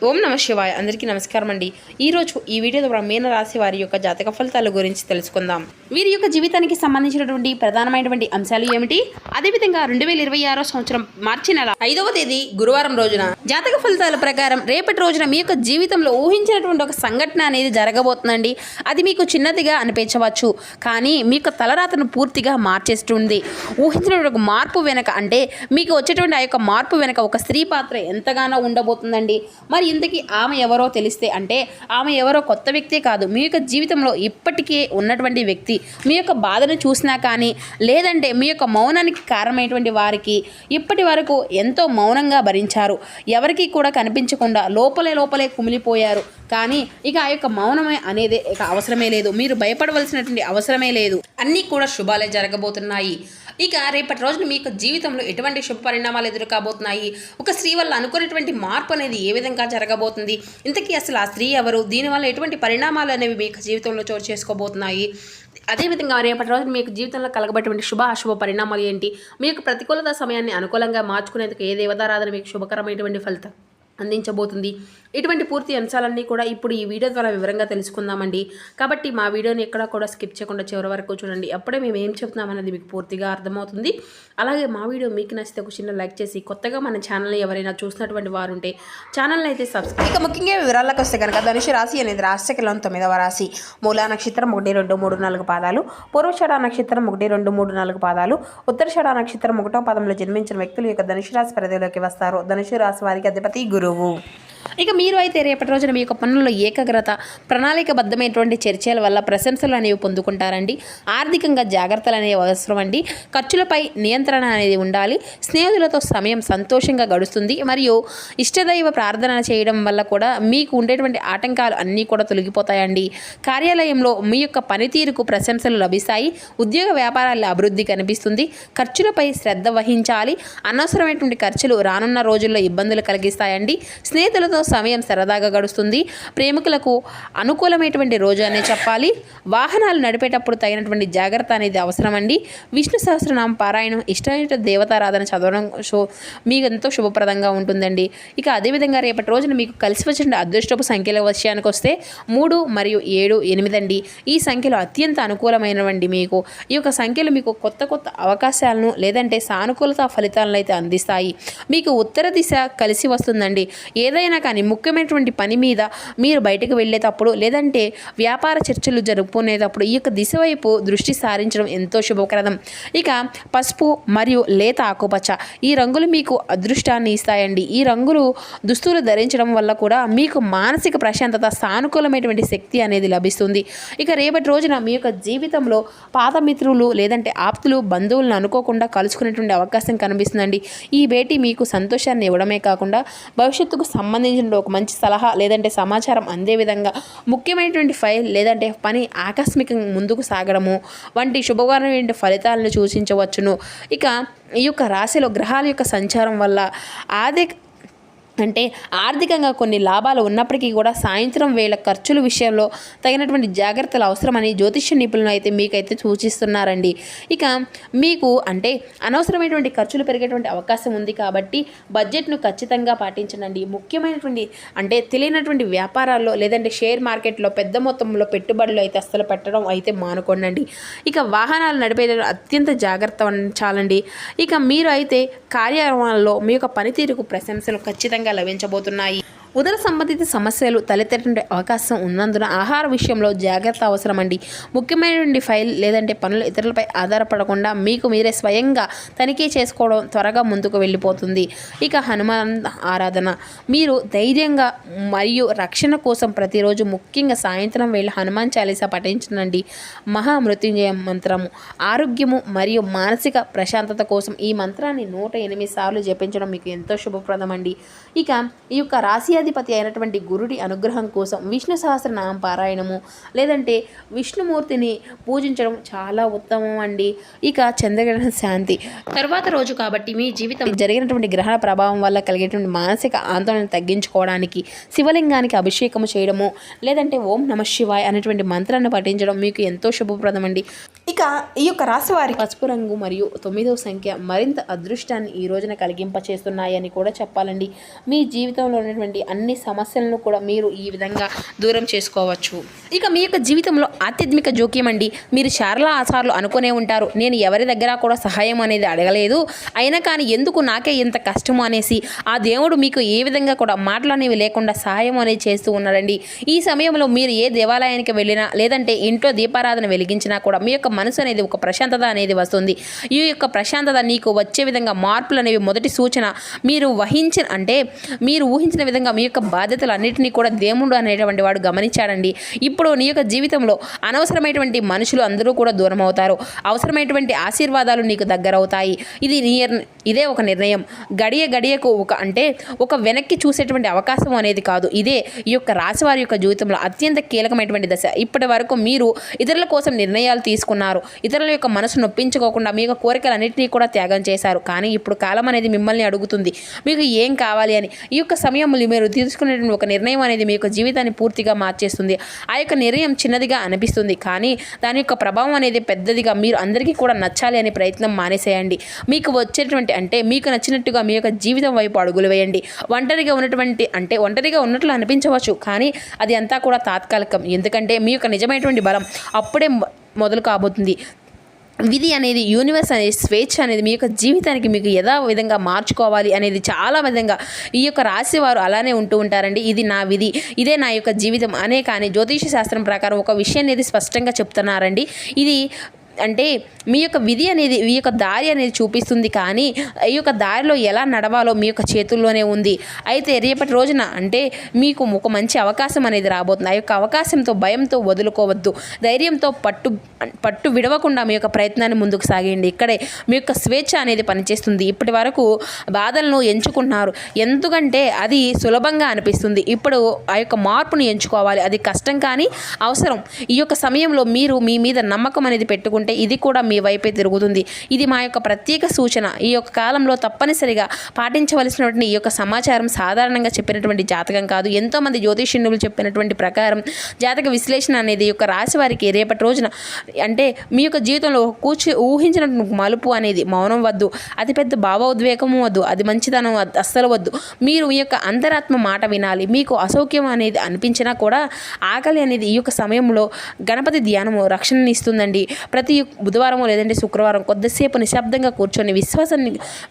ఓం నమ శివాయ. అందరికీ నమస్కారం అండి. ఈరోజు ఈ వీడియో ద్వారా మీన రాశి వారి యొక్క జాతక ఫలితాల గురించి తెలుసుకుందాం. వీరి యొక్క జీవితానికి సంబంధించినటువంటి ప్రధానమైనటువంటి అంశాలు ఏమిటి, అదేవిధంగా 2026 సంవత్సరం మార్చి నెల 5వ తేదీ గురువారం రోజున జాతక ఫలితాల ప్రకారం రేపటి రోజున మీ యొక్క జీవితంలో ఊహించినటువంటి ఒక సంఘటన అనేది జరగబోతుందండి. అది మీకు చిన్నదిగా అనిపించవచ్చు, కానీ మీ యొక్క తలరాతను పూర్తిగా మార్చేస్తుంది. ఊహించినటువంటి ఒక మార్పు వెనక, అంటే మీకు వచ్చేటువంటి ఆ యొక్క మార్పు వెనక ఒక స్త్రీ పాత్ర ఎంతగానో ఉండబోతుందండి. మరి ఇంతకీ ఆమె ఎవరో తెలిస్తే, అంటే ఆమె ఎవరో కొత్త వ్యక్తే కాదు, మీ యొక్క జీవితంలో ఇప్పటికే ఉన్నటువంటి వ్యక్తి. మీ యొక్క బాధను చూసినా కానీ, లేదంటే మీ యొక్క మౌనానికి కారణమైనటువంటి వారికి ఇప్పటి వరకు ఎంతో మౌనంగా భరించారు, ఎవరికి కూడా కనిపించకుండా లోపలే కుమిలిపోయారు. కానీ ఇక ఆ యొక్క మౌనమే అనేది ఇక అవసరమే లేదు, మీరు భయపడవలసినటువంటి అవసరమే లేదు. అన్నీ కూడా శుభాలే జరగబోతున్నాయి. ఇక రేపటి రోజున మీ యొక్క జీవితంలో ఎటువంటి శుభ పరిణామాలు ఎదురుకాబోతున్నాయి, ఒక స్త్రీ వల్ల అనుకునేటువంటి మార్పు అనేది ఏ విధంగా జరగబోతుంది, ఇంతకీ అసలు ఆ స్త్రీ ఎవరు, దీనివల్ల ఎటువంటి పరిణామాలు అనేవి మీ యొక్క జీవితంలో చోటు చేసుకోబోతున్నాయి, అదేవిధంగా రేపటి రోజు మీకు జీవితంలో కలగబెట్టినటువంటి శుభ అశుభ పరిణామాలు ఏంటి, మీ యొక్క ప్రతికూలత సమయాన్ని అనుకూలంగా మార్చుకునేందుకు ఏ దేవతారాధన మీకు శుభకరమైనటువంటి ఫలితం అందించబోతుంది, ఇటువంటి పూర్తి అంశాలన్నీ కూడా ఇప్పుడు ఈ వీడియో ద్వారా వివరంగా తెలుసుకుందామండి. కాబట్టి మా వీడియోని ఎక్కడ కూడా స్కిప్ చేయకుండా చివరి వరకు చూడండి, అప్పుడే మేము ఏం చెప్తున్నామనేది మీకు పూర్తిగా అర్థమవుతుంది. అలాగే మా వీడియో మీకు నచ్చితే ఒక చిన్న లైక్ చేసి, కొత్తగా మన ఛానల్ని ఎవరైనా చూసినటువంటి వారు ఉంటే ఛానల్ని అయితే సబ్స్క్రైబ్. ఇక ముఖ్యంగా వివరాలకు వస్తే కనుక ధనుసు రాశి అనేది రాశిచక్రంలో 9వ రాశి. మూలా నక్షత్రం 1, 2, 3, 4 పాదాలు, పూర్వషాఢ నక్షత్రం 1, 2, 3, 4 పాదాలు, ఉత్తరషాఢ నక్షత్రం 1వ పాదంలో జన్మించిన వ్యక్తులు యొక్క ధనుసు రాశి పరిధిలోకి వస్తారు. ధనుసు రాశి వారికి అధిపతి గురువు. ఇక మీరు అయితే రేపటి రోజున మీ యొక్క పనుల్లో ఏకాగ్రత, ప్రణాళికబద్ధమైనటువంటి చర్చల వల్ల ప్రశంసలు అనేవి పొందుకుంటారండి. ఆర్థికంగా జాగ్రత్తలు అనేవి అవసరం అండి. ఖర్చులపై నియంత్రణ అనేది ఉండాలి. స్నేహితులతో సమయం సంతోషంగా గడుస్తుంది. మరియు ఇష్టదైవ ప్రార్థన చేయడం వల్ల కూడా మీకు ఉండేటువంటి ఆటంకాలు అన్నీ కూడా తొలగిపోతాయండి. కార్యాలయంలో మీ యొక్క పనితీరుకు ప్రశంసలు లభిస్తాయి. ఉద్యోగ వ్యాపారాల అభివృద్ధి కనిపిస్తుంది. ఖర్చులపై శ్రద్ధ వహించాలి. అనవసరమైనటువంటి ఖర్చులు రానున్న రోజుల్లో ఇబ్బందులు కలిగిస్తాయండి. స్నేహితులతో సమయం సరదాగా గడుస్తుంది. ప్రేమికులకు అనుకూలమైనటువంటి రోజు అనే చెప్పాలి. వాహనాలు నడిపేటప్పుడు తగినటువంటి జాగ్రత్త అనేది అవసరం అండి. విష్ణు సహస్రనామ పారాయణం, ఇష్టమైన దేవతారాధన చదవడం మీకు ఎంతో శుభప్రదంగా ఉంటుందండి. ఇక అదేవిధంగా రేపటి రోజున మీకు కలిసి వచ్చిన అదృష్టపు సంఖ్యల విషయానికి వస్తే 3 మరియు 7, 8 అండి. ఈ సంఖ్యలు అత్యంత అనుకూలమైనవండి. మీకు ఈ యొక్క సంఖ్యలు మీకు కొత్త అవకాశాలను, లేదంటే సానుకూలత ఫలితాలను అయితే అందిస్తాయి. మీకు ఉత్తర దిశ కలిసి వస్తుందండి. ఏదైనా కానీ ముఖ్యమైనటువంటి పని మీద మీరు బయటకు వెళ్ళేటప్పుడు, లేదంటే వ్యాపార చర్చలు జరుపుకునేటప్పుడు ఈ యొక్క దిశ వైపు దృష్టి సారించడం ఎంతో శుభప్రదం. ఇక పసుపు మరియు లేత ఆకుపచ్చ ఈ రంగులు మీకు అదృష్టాన్ని ఇస్తాయండి. ఈ రంగులు దుస్తులు ధరించడం వల్ల కూడా మీకు మానసిక ప్రశాంతత, సానుకూలమైనటువంటి శక్తి అనేది లభిస్తుంది. ఇక రేపటి రోజున మీ యొక్క జీవితంలో పాత మిత్రులు, లేదంటే ఆప్తులు, బంధువులను అనుకోకుండా కలుసుకునేటువంటి అవకాశం కనిపిస్తుందండి. ఈ భేటీ మీకు సంతోషాన్ని ఇవ్వడమే కాకుండా భవిష్యత్తుకు సంబంధించిన ఒక మంచి సలహా, లేదంటే సమాచారం అందే విధంగా ముఖ్యమైనటువంటి ఫైల్, లేదంటే పని ఆకస్మికంగా ముందుకు సాగడము వంటి శుభకరమైన ఫలితాలను సూచించవచ్చును. ఇక ఈ యొక్క రాశిలో గ్రహాల యొక్క సంచారం వల్ల ఆర్థికంగా కొన్ని లాభాలు ఉన్నప్పటికీ కూడా సాయంత్రం వేళ ఖర్చుల విషయంలో తగినటువంటి జాగ్రత్తలు అవసరమని జ్యోతిష్య నిపుణులు అయితే మీకైతే సూచిస్తున్నారండి. ఇక మీకు అనవసరమైనటువంటి ఖర్చులు పెరిగేటువంటి అవకాశం ఉంది, కాబట్టి బడ్జెట్ను ఖచ్చితంగా పాటించండి. ముఖ్యమైనటువంటి తెలియనటువంటి వ్యాపారాల్లో, లేదంటే షేర్ మార్కెట్లో పెద్ద మొత్తంలో పెట్టుబడులు అయితే అస్సలు పెట్టడం అయితే మానుకోండి. ఇక వాహనాలు నడిపే అత్యంత జాగ్రత్త వహించాలండి. ఇక మీరు అయితే కార్యాలయాల్లో మీ యొక్క పనితీరుకు ప్రశంసలు ఖచ్చితంగా లభించబోతున్నాయి. ఉదర సంబంధిత సమస్యలు తలెత్తేటువంటి అవకాశం ఉన్నందున ఆహార విషయంలో జాగ్రత్త అవసరమండి. ముఖ్యమైనటువంటి ఫైల్, లేదంటే పనులు ఇతరులపై ఆధారపడకుండా మీకు మీరే స్వయంగా తనిఖీ చేసుకోవడం త్వరగా ముందుకు వెళ్ళిపోతుంది. ఇక హనుమాన్ ఆరాధన, మీరు ధైర్యంగా మరియు రక్షణ కోసం ప్రతిరోజు ముఖ్యంగా సాయంత్రం వేళ హనుమాన్ చాలీసా పఠించండి. మహామృత్యుంజయ మంత్రము ఆరోగ్యము మరియు మానసిక ప్రశాంతత కోసం ఈ మంత్రాన్ని 108 సార్లు జపించడం మీకు ఎంతో శుభప్రదం అండి. ఇక ఈ యొక్క రాశి అధిపతి అయినటువంటి గురుడి అనుగ్రహం కోసం విష్ణు సహస్రనామ పారాయణము, లేదంటే విష్ణుమూర్తిని పూజించడం చాలా ఉత్తమం అండి. ఇక చంద్రగ్రహణ శాంతి తర్వాత రోజు కాబట్టి మీ జీవితం జరిగినటువంటి గ్రహణ ప్రభావం వల్ల కలిగేటువంటి మానసిక ఆందోళన తగ్గించుకోవడానికి శివలింగానికి అభిషేకము చేయడము, లేదంటే ఓం నమ శివాయ అనేటువంటి మంత్రాన్ని పఠించడం మీకు ఎంతో శుభప్రదం అండి. ఇక ఈ యొక్క రాశి వారి పసుపు రంగు మరియు 9వ సంఖ్య మరింత అదృష్టాన్ని ఈ రోజున కలిగింపచేస్తున్నాయని కూడా చెప్పాలండి. మీ జీవితంలో ఉన్నటువంటి అన్ని సమస్యలను కూడా మీరు ఈ విధంగా దూరం చేసుకోవచ్చు. ఇక మీ యొక్క జీవితంలో ఆధ్యాత్మిక జోక్యం అండి. మీరు చాలా ఆసార్లు అనుకునే ఉంటారు, నేను ఎవరి దగ్గర కూడా సహాయం అనేది అడగలేదు, అయినా కానీ ఎందుకు నాకే ఇంత కష్టము అనేసి ఆ దేవుడు మీకు ఏ విధంగా కూడా మాటలనేవి లేకుండా సహాయం అనేది చేస్తూ ఉన్నాడండి. ఈ సమయంలో మీరు ఏ దేవాలయానికి వెళ్ళినా లేదంటే ఇంట్లో దీపారాధన వెలిగించినా కూడా మీ యొక్క మనసు అనేది ఒక ప్రశాంతత అనేది వస్తుంది. ఈ యొక్క ప్రశాంతత నీకు వచ్చే విధంగా మార్పులు అనేవి మొదటి సూచన. మీరు ఊహించిన విధంగా మీ యొక్క బాధ్యతలన్నింటినీ కూడా దేవుడు అనేటువంటి వాడు గమనించాడండి. ఇప్పుడు నీ యొక్క జీవితంలో అనవసరమైనటువంటి మనుషులు అందరూ కూడా దూరం అవుతారు. అవసరమైనటువంటి ఆశీర్వాదాలు నీకు దగ్గరవుతాయి. ఇదే ఒక నిర్ణయం. గడియకు ఒక వెనక్కి చూసేటువంటి అవకాశం అనేది కాదు. ఇదే ఈ యొక్క రాశివారి యొక్క జీవితంలో అత్యంత కీలకమైనటువంటి దశ. ఇప్పటి వరకు మీరు ఇతరుల కోసం నిర్ణయాలు తీసుకున్నారు. ఇతరుల యొక్క మనసు నొప్పించుకోకుండా మీ యొక్క కోరికలన్నింటినీ కూడా త్యాగం చేశారు. కానీ ఇప్పుడు కాలం అనేది మిమ్మల్ని అడుగుతుంది, మీకు ఏం కావాలి అని. ఈ యొక్క సమయంలో మీరు తీసుకునేటువంటి ఒక నిర్ణయం అనేది మీ యొక్క జీవితాన్ని పూర్తిగా మార్చేస్తుంది. ఆ యొక్క నిర్ణయం చిన్నదిగా అనిపిస్తుంది, కానీ దాని యొక్క ప్రభావం అనేది పెద్దదిగా. మీరు అందరికీ కూడా నచ్చాలి అనే ప్రయత్నం మానేసేయండి. మీకు వచ్చేటువంటి మీకు నచ్చినట్టుగా మీ యొక్క జీవితం వైపు అడుగులు వేయండి. ఒంటరిగా ఉన్నట్లు అనిపించవచ్చు, కానీ అది అంతా కూడా తాత్కాలికం. ఎందుకంటే మీ యొక్క నిజమైనటువంటి బలం అప్పుడే మొదలు కాబోతుంది. విధి అనేది, యూనివర్స్ అనేది, స్వేచ్ఛ అనేది మీ యొక్క జీవితానికి మీకు యథా విధంగా మార్చుకోవాలి అనేది చాలా విధంగా ఈ యొక్క రాశి వారు అలానే ఉంటూ ఉంటారండి. ఇది నా విధి, ఇదే నా యొక్క జీవితం అనే కానీ జ్యోతిష శాస్త్రం ప్రకారం ఒక విషయం అనేది స్పష్టంగా చెప్తున్నారండి. ఇది మీ యొక్క విధి అనేది, మీ యొక్క దారి అనేది చూపిస్తుంది, కానీ ఈ యొక్క దారిలో ఎలా నడవాలో మీ యొక్క చేతుల్లోనే ఉంది. అయితే రేపటి రోజున మీకు ఒక మంచి అవకాశం అనేది రాబోతుంది. ఆ యొక్క అవకాశంతో భయంతో వదులుకోవద్దు. ధైర్యంతో పట్టు విడవకుండా మీ యొక్క ప్రయత్నాన్ని ముందుకు సాగండి. ఇక్కడే మీ యొక్క స్వేచ్ఛ అనేది పనిచేస్తుంది. ఇప్పటి వరకు బాధలను ఎంచుకుంటున్నారు, ఎందుకంటే అది సులభంగా అనిపిస్తుంది. ఇప్పుడు ఆ యొక్క మార్పును ఎంచుకోవాలి. అది కష్టం కానీ అవసరం. ఈ యొక్క సమయంలో మీరు మీ మీద నమ్మకం అనేది పెట్టుకుంటే ఇది కూడా మీ వైపే తిరుగుతుంది. ఇది మా యొక్క ప్రత్యేక సూచన. ఈ యొక్క కాలంలో తప్పనిసరిగా పాటించవలసినటువంటి ఈ యొక్క సమాచారం సాధారణంగా చెప్పినటువంటి జాతకం కాదు. ఎంతోమంది జ్యోతిష్యులు చెప్పినటువంటి ప్రకారం జాతక విశ్లేషణ అనేది ఈ యొక్క రాశి వారికి రేపటి రోజున మీ యొక్క జీవితంలో ఊహించినటువంటి మలుపు అనేది. మౌనం వద్దు, అతిపెద్ద భావోద్వేగము వద్దు, అది మంచిదనం అస్సలు వద్దు. మీరు మీ యొక్క అంతరాత్మ మాట వినాలి. మీకు అసౌఖ్యం అనేది అనిపించినా కూడా ఆకలి అనేది ఈ యొక్క సమయంలో గణపతి ధ్యానము రక్షణని ఇస్తుందండి. ప్రతి బుధవారం లేదంటే శుక్రవారం కొద్దిసేపు నిశ్శబ్దంగా కూర్చొని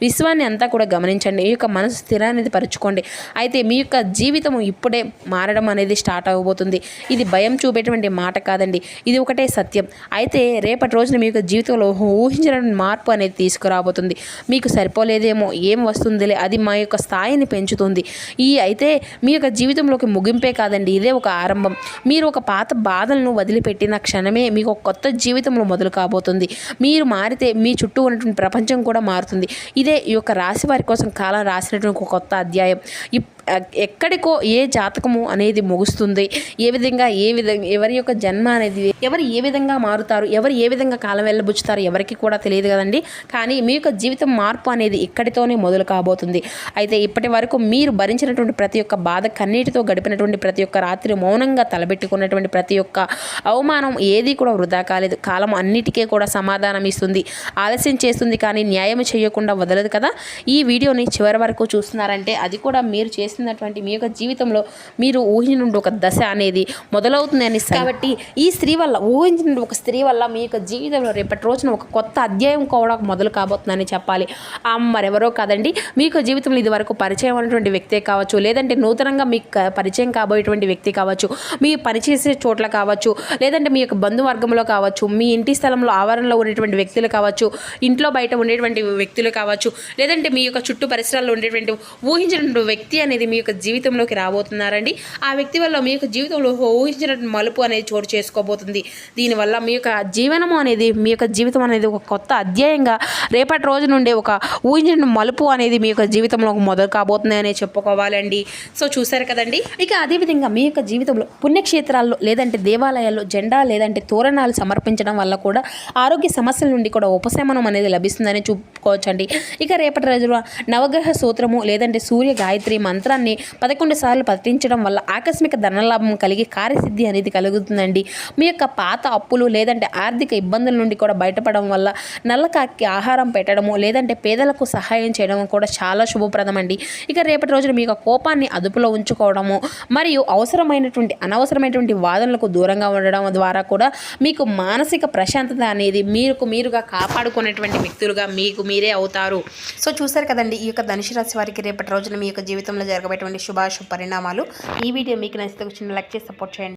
విశ్వాన్ని అంతా కూడా గమనించండి. ఈ యొక్క మనసు స్థిరాన్ని పరుచుకోండి. అయితే మీ యొక్క జీవితం ఇప్పుడే మారడం అనేది స్టార్ట్ అవ్వబోతుంది. ఇది భయం చూపేటువంటి మాట కాదండి, ఇది ఒకటే సత్యం. అయితే రేపటి రోజున మీ యొక్క జీవితంలో ఊహించిన మార్పు అనేది తీసుకురాబోతుంది. మీకు సరిపోలేదేమో, ఏం వస్తుందిలే, అది మా యొక్క స్థాయిని పెంచుతుంది. అయితే మీ యొక్క జీవితంలోకి ముగింపే కాదండి, ఇదే ఒక ఆరంభం. మీరు ఒక పాత బాధలను వదిలిపెట్టిన క్షణమే మీకు ఒక కొత్త జీవితంలో మొదలు కాబోతుంది. మీరు మారితే మీ చుట్టూ ఉన్నటువంటి ప్రపంచం కూడా మారుతుంది. ఇదే ఈ యొక్క రాశి వారి కోసం కాలం రాసినటువంటి ఒక కొత్త అధ్యాయం. ఎక్కడికో ఏ జాతకము అనేది ముగుస్తుంది, ఎవరి యొక్క జన్మ అనేది, ఎవరు ఏ విధంగా మారుతారు, ఎవరు ఏ విధంగా కాలం వెళ్ళబుచ్చుతారు ఎవరికి కూడా తెలియదు కదండి. కానీ మీ యొక్క జీవితం మార్పు అనేది ఇక్కడితోనే మొదలు కాబోతుంది. అయితే ఇప్పటి వరకు మీరు భరించినటువంటి ప్రతి ఒక్క బాధ, కన్నీటితో గడిపినటువంటి ప్రతి ఒక్క రాత్రి, మౌనంగా తలబెట్టుకున్నటువంటి ప్రతి ఒక్క అవమానం ఏది కూడా వృధా కాలేదు. కాలం అన్నిటికీ కూడా సమాధానం ఇస్తుంది. ఆలస్యం చేస్తుంది కానీ న్యాయం చేయకుండా వదలదు కదా. ఈ వీడియోని చివరి వరకు చూస్తున్నారంటే అది కూడా మీరు చేస్తున్నటువంటి మీ యొక్క జీవితంలో మీరు ఊహించిన ఒక దశ అనేది మొదలవుతుంది అని. కాబట్టి ఈ స్త్రీ వల్ల, ఊహించిన ఒక స్త్రీ వల్ల మీ యొక్క జీవితంలో రేపటి రోజున ఒక కొత్త అధ్యాయం కూడా మొదలు కాబోతుందని చెప్పాలి. మరెవరో కాదండి, మీ యొక్క జీవితంలో ఇది వరకు పరిచయం అయినటువంటి వ్యక్తే కావచ్చు, లేదంటే నూతనంగా మీకు పరిచయం కాబోయేటువంటి వ్యక్తి కావచ్చు, మీ పనిచేసే చోట్ల కావచ్చు, లేదంటే మీ యొక్క బంధువర్గంలో కావచ్చు, మీ ఇంటి స్థలంలో ఆవరణలో ఉండేటువంటి వ్యక్తులు కావచ్చు, ఇంట్లో బయట ఉండేటువంటి వ్యక్తులు కావచ్చు, లేదంటే మీ యొక్క చుట్టూ పరిసరాల్లో ఉండేటువంటి ఊహించినటువంటి వ్యక్తి అనేది మీ యొక్క జీవితంలోకి రాబోతున్నారండి. ఆ వ్యక్తి వల్ల మీ యొక్క జీవితంలో ఊహించినటువంటి మలుపు అనేది చోటు చేసుకోబోతుంది. దీనివల్ల మీ యొక్క జీవనము అనేది, మీ యొక్క జీవితం అనేది ఒక కొత్త అధ్యాయంగా రేపటి రోజు నుండి ఒక ఊహించిన మలుపు అనేది మీ యొక్క జీవితంలో మొదలు కాబోతుంది అనే చెప్పుకోవాలండి. సో చూసారు కదండి. ఇక అదేవిధంగా మీ యొక్క జీవితంలో పుణ్యక్షేత్రాల్లో లేదంటే దేవాలయాల్లో జెండా లేదంటే తోరణాలు సమర్పించడం వల్ల కూడా ఆరోగ్య సమస్యల నుండి కూడా ఉపశమనం అనేది లభిస్తుందని చెప్పుకోవచ్చండి. ఇక రేపటి రోజున నవగ్రహ సూత్రము లేదంటే సూర్య గాయత్రి మంత్రాలు మంత్రాన్ని 11 సార్లు పఠించడం వల్ల ఆకస్మిక ధనలాభం కలిగి కార్యసిద్ధి అనేది కలుగుతుందండి. మీ యొక్క పాత అప్పులు లేదంటే ఆర్థిక ఇబ్బందుల నుండి కూడా బయటపడడం వల్ల నల్లకాకి ఆహారం పెట్టడము లేదంటే పేదలకు సహాయం చేయడం కూడా చాలా శుభప్రదం అండి. ఇక రేపటి రోజున మీ యొక్క కోపాన్ని అదుపులో ఉంచుకోవడము మరియు అనవసరమైనటువంటి వాదనలకు దూరంగా ఉండడం ద్వారా కూడా మీకు మానసిక ప్రశాంతత అనేది మీరుగా కాపాడుకునేటువంటి వ్యక్తులుగా మీకు మీరే అవుతారు. సో చూసారు కదండి, ఈ యొక్క ధనుసు రాశి వారికి రేపటి రోజున మీ యొక్క జీవితంలో జరగబోయేటువంటి శుభాశుభ పరిణామాలు. ఈ వీడియో మీకు నచ్చితే చిన్న లైక్ చేసి సపోర్ట్ చేయండి.